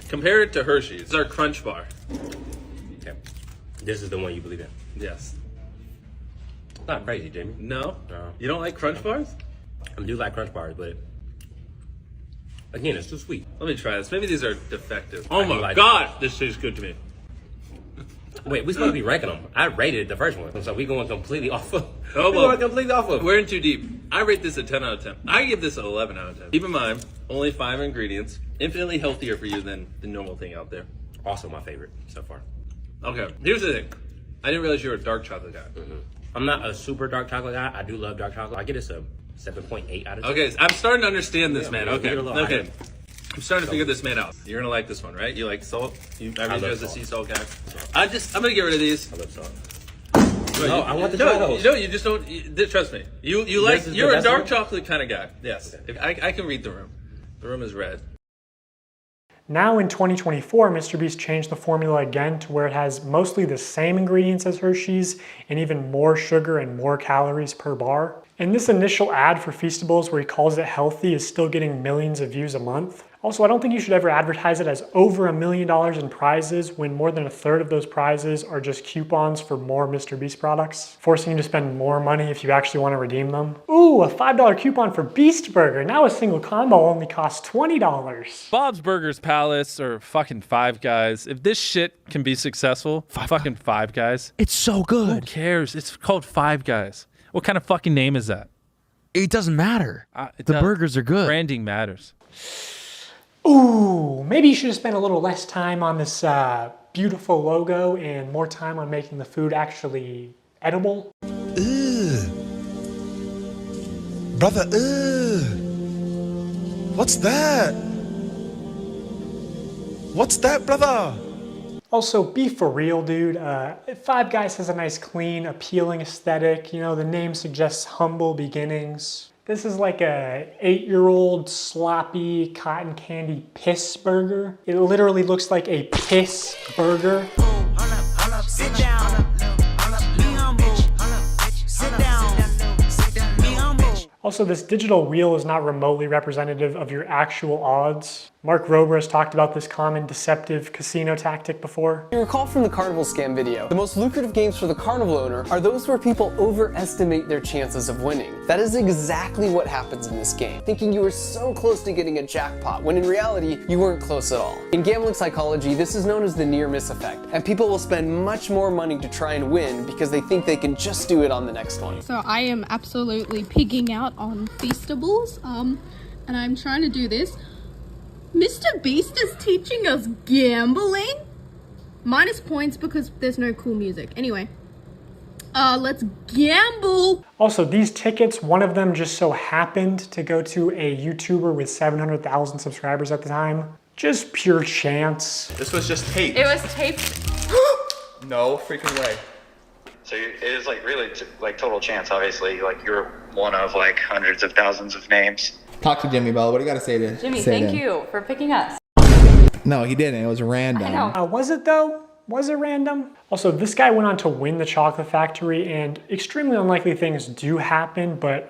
Compare it to Hershey's. It's our Crunch Bar. Okay. This is the one you believe in? Yes. Not crazy, Jimmy. No? You don't like Crunch Bars? I do like Crunch Bars, but again, it's too sweet. Let me try this. Maybe these are defective. I Oh do my like God, this tastes good to me. Wait, we're supposed to be ranking them. I rated the first one, so we're going completely off of. Oh, we're well, going completely off of. we're in too deep. I rate this a 10 out of 10. I give this an 11 out of 10. Keep in mind, only 5 ingredients. Infinitely healthier for you than the normal thing out there. Also my favorite so far. Okay, here's the thing. I didn't realize you were a dark chocolate guy. I'm not a super dark chocolate guy. I do love dark chocolate. I get this a 7.8 out of 10. Okay, I'm starting to understand this, Yeah, man. man, Okay, get a little okay. higher. I'm starting to figure this man out. You're gonna like this one, right? You like salt? I read love you as a salt. sea salt guy. I'm gonna get rid of these. I love salt. No, I want to try those. You just don't. Trust me. You like. This is You're the a best dark one? chocolate kind of guy. Yes. If I can read the room. The room is red. Now in 2024, Mr. Beast changed the formula again to where it has mostly the same ingredients as Hershey's and even more sugar and more calories per bar. And this initial ad for Feastables where he calls it healthy is still getting millions of views a month. Also, I don't think you should ever advertise it as over $1 million in prizes when more than 1/3 of those prizes are just coupons for more Mr. Beast products, forcing you to spend more money if you actually want to redeem them. Ooh, a $5 coupon for Beast Burger. Now a single combo only costs $20. Bob's Burgers Palace or fucking Five Guys. If this shit can be successful, fucking Five Guys. It's so good. Who cares? It's called Five Guys. What kind of fucking name is that? It doesn't matter. The burgers are good. Branding matters. Ooh, maybe you should have spent a little less time on this beautiful logo and more time on making the food actually edible. Brother, what's that? What's that, brother? Also, be for real, dude. Five Guys has a nice, clean, appealing aesthetic. You know, the name suggests humble beginnings. This is like a 8-year-old sloppy cotton candy piss burger. It literally looks like a piss burger. Sit down. Be humble. Sit down. Be humble. Also, this digital wheel is not remotely representative of your actual odds. Mark Rober has talked about this common deceptive casino tactic before. You recall from the carnival scam video, the most lucrative games for the carnival owner are those where people overestimate their chances of winning. That is exactly what happens in this game, thinking you were so close to getting a jackpot, when in reality, you weren't close at all. In gambling psychology, this is known as the near-miss effect, and people will spend much more money to try and win because they think they can just do it on the next one. So I am absolutely pigging out on Feastables, and I'm trying to do this. Mr. Beast is teaching us gambling? Minus points because there's no cool music. Anyway, let's gamble. Also, these tickets, one of them just so happened to go to a YouTuber with 700,000 subscribers at the time. Just pure chance. This was just taped. It was taped. No freaking way. So it is like really like total chance, obviously. Like you're one of like hundreds of thousands of names. Talk to Jimmy, Bella. What do you got to say to Jimmy, say thank to him? you for picking us. No, he didn't. It was random. I know. Was it though? Was it random? Also, this guy went on to win the chocolate factory, and extremely unlikely things do happen, but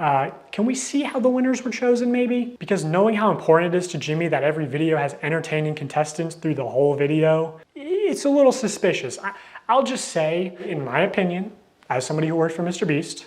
can we see how the winners were chosen maybe? Because knowing how important it is to Jimmy that every video has entertaining contestants through the whole video, it's a little suspicious. I'll just say, in my opinion, as somebody who worked for Mr. Beast,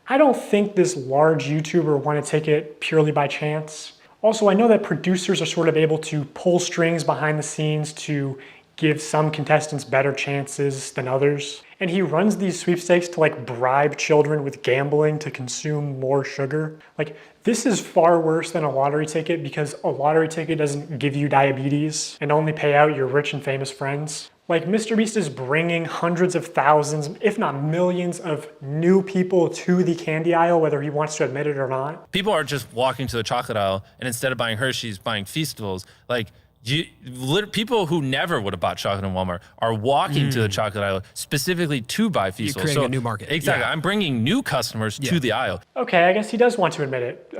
I don't think this large YouTuber wanted to take it purely by chance. Also, I know that producers are sort of able to pull strings behind the scenes to give some contestants better chances than others. And he runs these sweepstakes to like bribe children with gambling to consume more sugar. Like, this is far worse than a lottery ticket because a lottery ticket doesn't give you diabetes and only pay out your rich and famous friends. Like, Mr. Beast is bringing hundreds of thousands, if not millions, of new people to the candy aisle, whether he wants to admit it or not. People are just walking to the chocolate aisle, and instead of buying Hershey's, buying Feastables. Like, people who never would have bought chocolate in Walmart are walking to the chocolate aisle specifically to buy Feastables. You're creating a new market. Exactly. Yeah. I'm bringing new customers to the aisle. Okay, I guess he does want to admit it.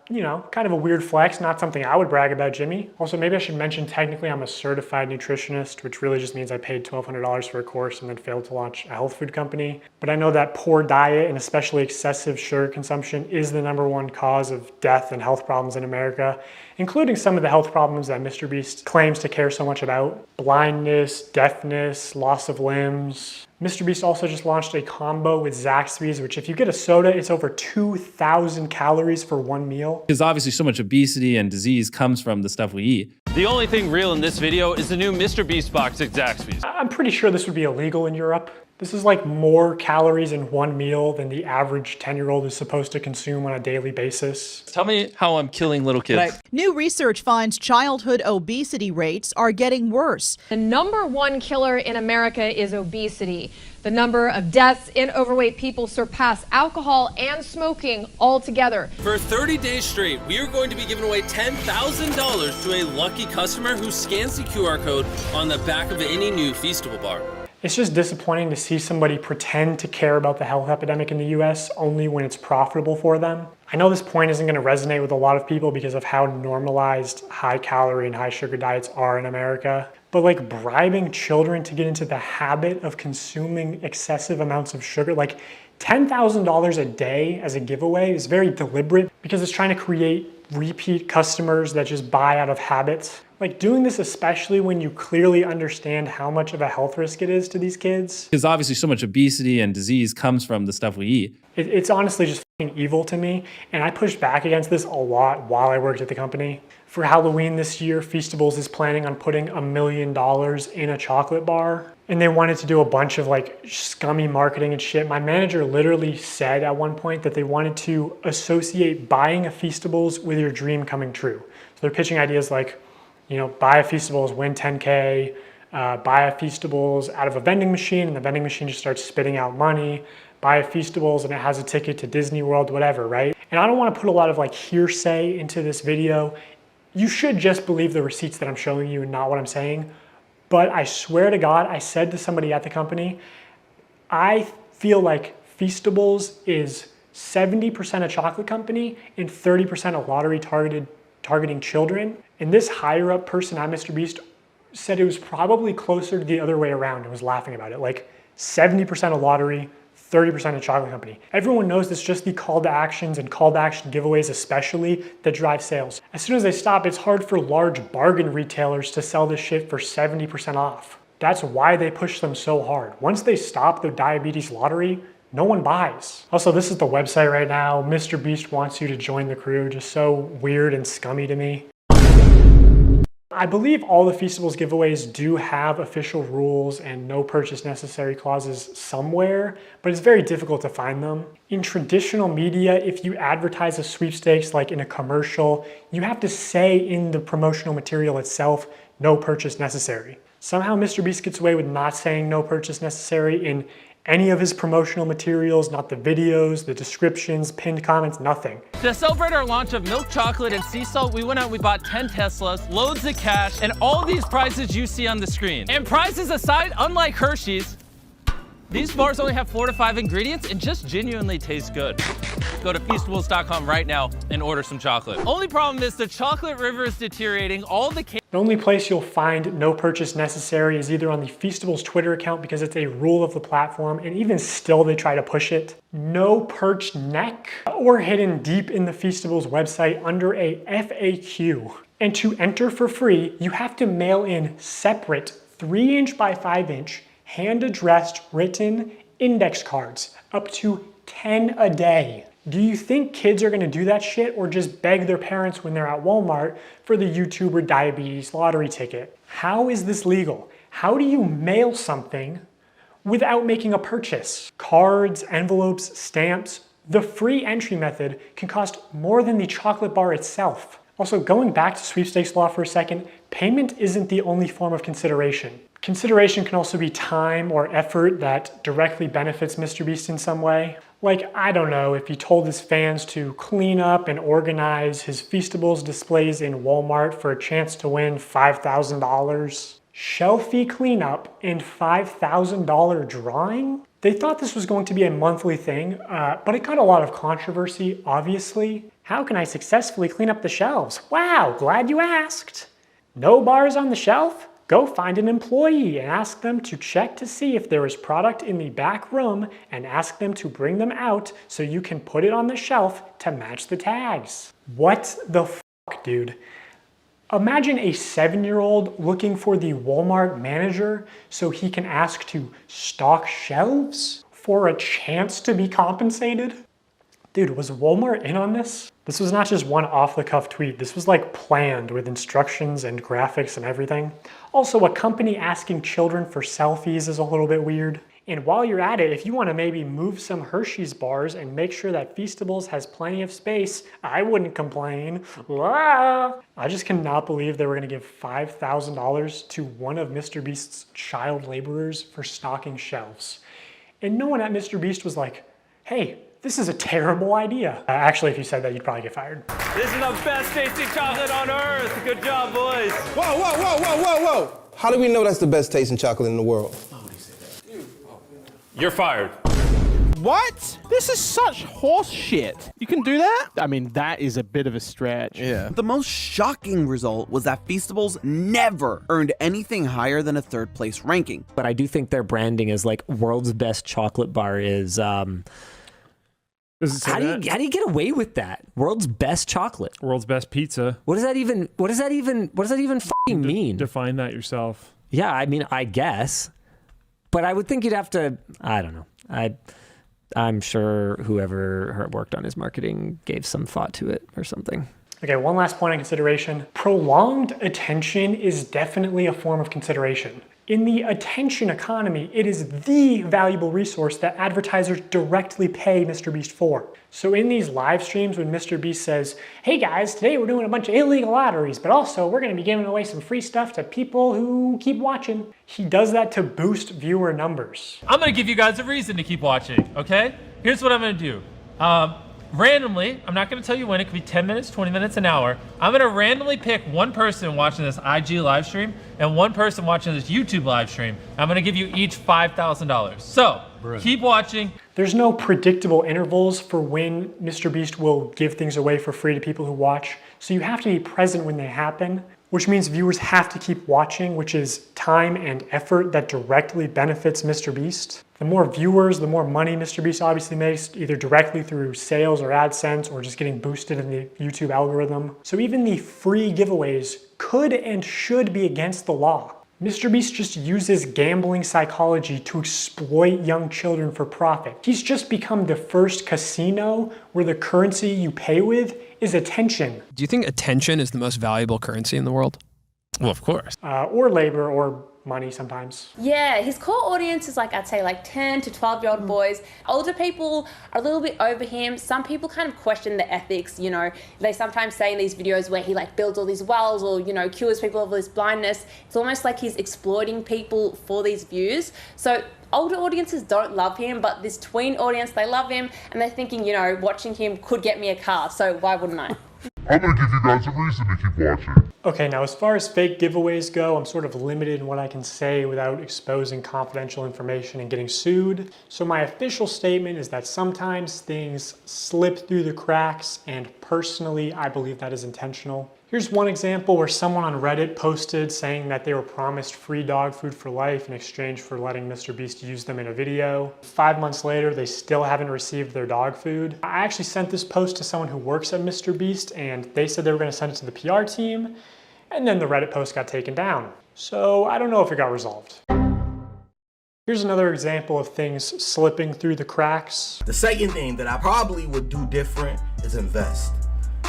You know, kind of a weird flex, not something I would brag about, Jimmy. Also, maybe I should mention technically I'm a certified nutritionist, which really just means I paid $1,200 for a course and then failed to launch a health food company. But I know that poor diet and especially excessive sugar consumption is the #1 cause of death and health problems in America, including some of the health problems that Mr. Beast claims to care so much about. Blindness, deafness, loss of limbs. Mr. Beast also just launched a combo with Zaxby's, which if you get a soda, it's over 2,000 calories for one meal. Because obviously so much obesity and disease comes from the stuff we eat. The only thing real in this video is the new Mr. Beast box at Zaxby's. I'm pretty sure this would be illegal in Europe. This is like more calories in one meal than the average 10-year-old is supposed to consume on a daily basis. Tell me how I'm killing little kids. New research finds childhood obesity rates are getting worse. The #1 killer in America is obesity. The number of deaths in overweight people surpass alcohol and smoking altogether. For 30 days straight, we are going to be giving away $10,000 to a lucky customer who scans the QR code on the back of any new Feastable bar. It's just disappointing to see somebody pretend to care about the health epidemic in the US only when it's profitable for them. I know this point isn't going to resonate with a lot of people because of how normalized high calorie and high sugar diets are in America. But like bribing children to get into the habit of consuming excessive amounts of sugar, like $10,000 a day as a giveaway is very deliberate because it's trying to create repeat customers that just buy out of habit. Like doing this, especially when you clearly understand how much of a health risk it is to these kids. Because obviously so much obesity and disease comes from the stuff we eat. It's honestly just fucking evil to me. And I pushed back against this a lot while I worked at the company. For Halloween this year, Feastables is planning on putting $1 million in a chocolate bar. And they wanted to do a bunch of like scummy marketing and shit. My manager literally said at one point that they wanted to associate buying a Feastables with your dream coming true. So they're pitching ideas like, you know, buy a Feastables, win 10K, buy a Feastables out of a vending machine and the vending machine just starts spitting out money, buy a Feastables and it has a ticket to Disney World, whatever, right? And I don't want to put a lot of like hearsay into this video. You should just believe the receipts that I'm showing you and not what I'm saying. But I swear to God, I said to somebody at the company, I feel like Feastables is 70% a chocolate company and 30% a lottery targeting children. And this higher up person at Mr. Beast said it was probably closer to the other way around and was laughing about it. Like 70% a lottery, 30% a chocolate company. Everyone knows it's just the call to actions and call to action giveaways especially that drive sales. As soon as they stop, it's hard for large bargain retailers to sell this shit for 70% off. That's why they push them so hard. Once they stop their diabetes lottery, no one buys. Also, this is the website right now. Mr. Beast wants you to join the crew. Just so weird and scummy to me. I believe all the Feastables giveaways do have official rules and no purchase necessary clauses somewhere, but it's very difficult to find them. In traditional media, if you advertise a sweepstakes like in a commercial, you have to say in the promotional material itself, no purchase necessary. Somehow Mr. Beast gets away with not saying no purchase necessary in any of his promotional materials, not the videos, the descriptions, pinned comments, nothing. To celebrate our launch of milk chocolate and sea salt, we went out and we bought 10 Teslas, loads of cash, and all these prizes you see on the screen. And prizes aside, unlike Hershey's, these bars only have 4 to 5 ingredients and just genuinely taste good. Go to Feastables.com right now and order some chocolate. Only problem is the chocolate river is deteriorating. The only place you'll find no purchase necessary is either on the Feastables Twitter account because it's a rule of the platform, and even still they try to push it. No perched neck, or hidden deep in the Feastables website under a FAQ. And to enter for free, you have to mail in separate 3" by 5" hand-addressed, written index cards, up to 10 a day. Do you think kids are gonna do that shit or just beg their parents when they're at Walmart for the YouTuber diabetes lottery ticket? How is this legal? How do you mail something without making a purchase? Cards, envelopes, stamps, the free entry method can cost more than the chocolate bar itself. Also, going back to sweepstakes law for a second, payment isn't the only form of consideration. Consideration can also be time or effort that directly benefits MrBeast in some way. Like, I don't know, if he told his fans to clean up and organize his Feastables displays in Walmart for a chance to win $5,000. Shelfie cleanup and $5,000 drawing? They thought this was going to be a monthly thing, but it got a lot of controversy, obviously. How can I successfully clean up the shelves? Wow, glad you asked. No bars on the shelf? Go find an employee and ask them to check to see if there is product in the back room and ask them to bring them out so you can put it on the shelf to match the tags. What the fuck, dude? Imagine a 7-year-old looking for the Walmart manager so he can ask to stock shelves for a chance to be compensated? Dude, was Walmart in on this? This was not just one off-the-cuff tweet. This was like planned with instructions and graphics and everything. Also, a company asking children for selfies is a little bit weird. And while you're at it, if you want to maybe move some Hershey's bars and make sure that Feastables has plenty of space, I wouldn't complain. Ah! I just cannot believe they were going to give $5,000 to one of MrBeast's child laborers for stocking shelves. And no one at MrBeast was like, hey, this is a terrible idea. Actually, if you said that, you'd probably get fired. This is the best tasting chocolate on earth. Good job, boys. Whoa, whoa, whoa, whoa, whoa, whoa. How do we know that's the best tasting chocolate in the world? You're fired. What? This is such horse shit. You can do that? I mean, that is a bit of a stretch. Yeah. The most shocking result was that Feastables never earned anything higher than a 3rd place ranking. But I do think their branding is like world's best chocolate bar is how do you get away with that? World's best chocolate. World's best pizza. What does that even fucking mean? Define that yourself. Yeah, I mean, I guess. But I would think you'd have to, I don't know. I'm sure whoever worked on his marketing gave some thought to it or something. Okay, one last point of consideration. Prolonged attention is definitely a form of consideration. In the attention economy, it is the valuable resource that advertisers directly pay MrBeast for. So in these live streams when MrBeast says, hey guys, today we're doing a bunch of illegal lotteries, but also we're gonna be giving away some free stuff to people who keep watching. He does that to boost viewer numbers. I'm gonna give you guys a reason to keep watching, okay? Here's what I'm gonna do. Randomly, I'm not gonna tell you when, it could be 10 minutes, 20 minutes, an hour. I'm gonna randomly pick one person watching this IG live stream and one person watching this YouTube live stream. I'm gonna give you each $5,000. So, keep watching. There's no predictable intervals for when MrBeast will give things away for free to people who watch, so you have to be present when they happen, which means viewers have to keep watching, which is time and effort that directly benefits MrBeast. The more viewers, the more money MrBeast obviously makes, either directly through sales or AdSense or just getting boosted in the YouTube algorithm. So even the free giveaways could and should be against the law. MrBeast just uses gambling psychology to exploit young children for profit. He's just become the first casino where the currency you pay with is attention. Do you think attention is the most valuable currency in the world? Well, of course. Or labor or money sometimes. Yeah, his core audience is like, I'd say like 10 to 12-year-old boys. Older people are a little bit over him. Some people kind of question the ethics, you know. They sometimes say in these videos where he like builds all these wells or, you know, cures people of this blindness. It's almost like he's exploiting people for these views. So older audiences don't love him, but this tween audience, they love him and they're thinking, you know, watching him could get me a car, so why wouldn't I? I'm gonna give you guys a reason to keep watching. Okay, now as far as fake giveaways go, I'm sort of limited in what I can say without exposing confidential information and getting sued. So my official statement is that sometimes things slip through the cracks, and personally, I believe that is intentional. Here's one example where someone on Reddit posted saying that they were promised free dog food for life in exchange for letting MrBeast use them in a video. 5 months later, they still haven't received their dog food. I actually sent this post to someone who works at MrBeast, and they said they were gonna send it to the PR team, and then the Reddit post got taken down. So I don't know if it got resolved. Here's another example of things slipping through the cracks. The second thing that I probably would do different is invest.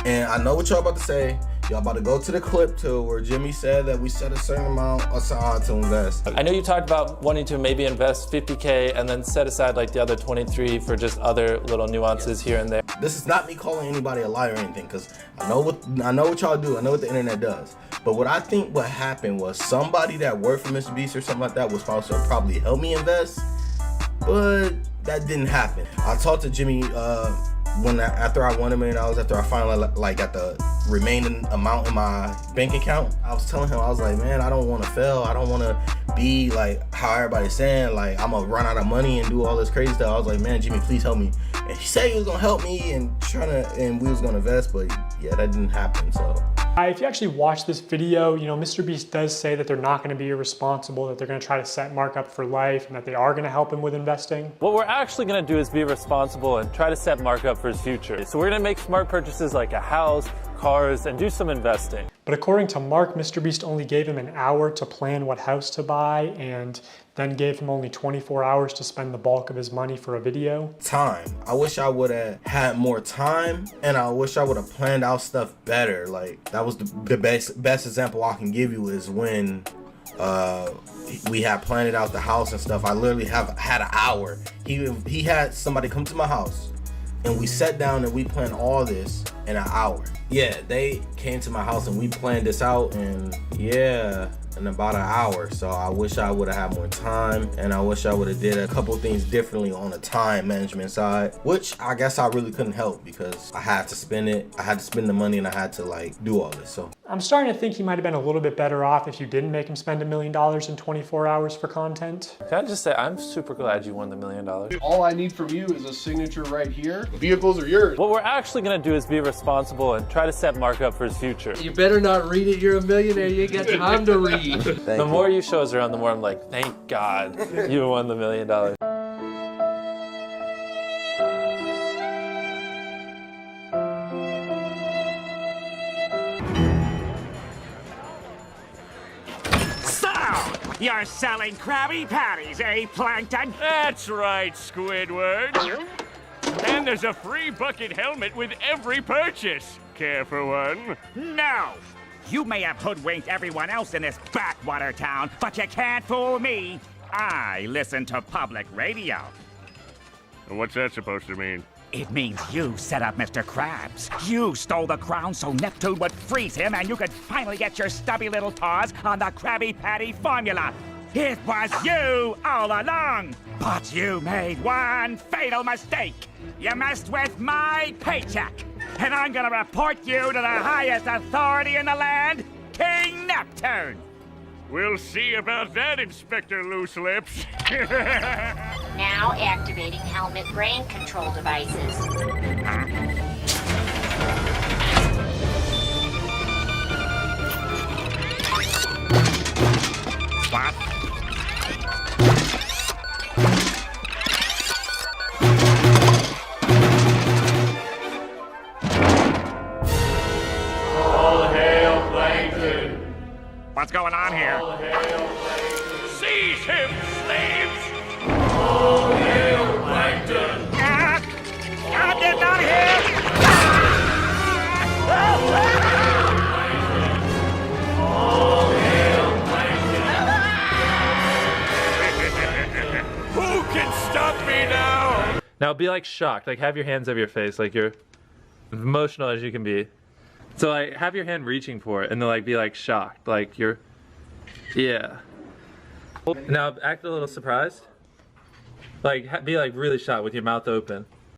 And I know what y'all about to say. Y'all about to go to the clip too, where Jimmy said that we set a certain amount aside to invest. I know you talked about wanting to maybe invest 50K and then set aside like the other 23 for just other little nuances here and there. This is not me calling anybody a liar or anything, because I know what y'all do. I know what the internet does. But what I think what happened was somebody that worked for Mr. Beast or something like that was supposed to probably help me invest, but that didn't happen. I talked to Jimmy after I won $1 million, after I finally got the remaining amount in my bank account. I was telling him, I was like, man, I don't want to fail. I don't want to be like how everybody's saying, like I'm gonna run out of money and do all this crazy stuff. I was like, man, Jimmy, please help me. And he said he was gonna help me and we was gonna invest, but yeah, that didn't happen. So if you actually watch this video, you know, Mr. Beast does say that they're not going to be irresponsible, that they're going to try to set Mark up for life, and that they are going to help him with investing. What we're actually going to do is be responsible and try to set Mark up for his future. So we're going to make smart purchases like a house, cars, and do some investing. But according to Mark, Mr. Beast only gave him an hour to plan what house to buy, and then gave him only 24 hours to spend the bulk of his money for a video. Time. I wish I would have had more time, and I wish I would have planned out stuff better. Like, that was the best example I can give you is when we had planned out the house and stuff. I literally had an hour. He had somebody come to my house, and we sat down and we planned all this in an hour. Yeah, they came to my house and we planned this out, and yeah, in about an hour. So I wish I would have had more time, and I wish I would have did a couple things differently on the time management side, which I guess I really couldn't help because I had to spend it. I had to spend the money and I had to like do all this. So I'm starting to think he might have been a little bit better off if you didn't make him spend $1 million in 24 hours for content. Can I just say, I'm super glad you won the $1 million. All I need from you is a signature right here. The vehicles are yours. What we're actually going to do is be responsible and try to set Mark up for his future. You better not read it. You're a millionaire. You ain't got time to read. The more you show us around, the more I'm like, thank God you won the $1 million. You're selling Krabby Patties, eh, Plankton? That's right, Squidward. And there's a free bucket helmet with every purchase. Care for one? No! You may have hoodwinked everyone else in this backwater town, but you can't fool me. I listen to public radio. And what's that supposed to mean? It means you set up Mr. Krabs. You stole the crown so Neptune would freeze him and you could finally get your stubby little paws on the Krabby Patty formula. It was you all along. But you made one fatal mistake. You messed with my paycheck. And I'm gonna report you to the highest authority in the land, King Neptune. We'll see about that, Inspector Loose Lips. Now activating helmet brain control devices. What? All hail Plankton. What's going on here? All hail Plankton. Seize him, slaves! All hail Plankton. Get out of here! All hail Plankton. Who can stop me now? Now be like shocked, like have your hands over your face, like you're emotional as you can be. So like have your hand reaching for it and then like be like shocked, like you're, yeah. Now act a little surprised. Like be like really shocked with your mouth open.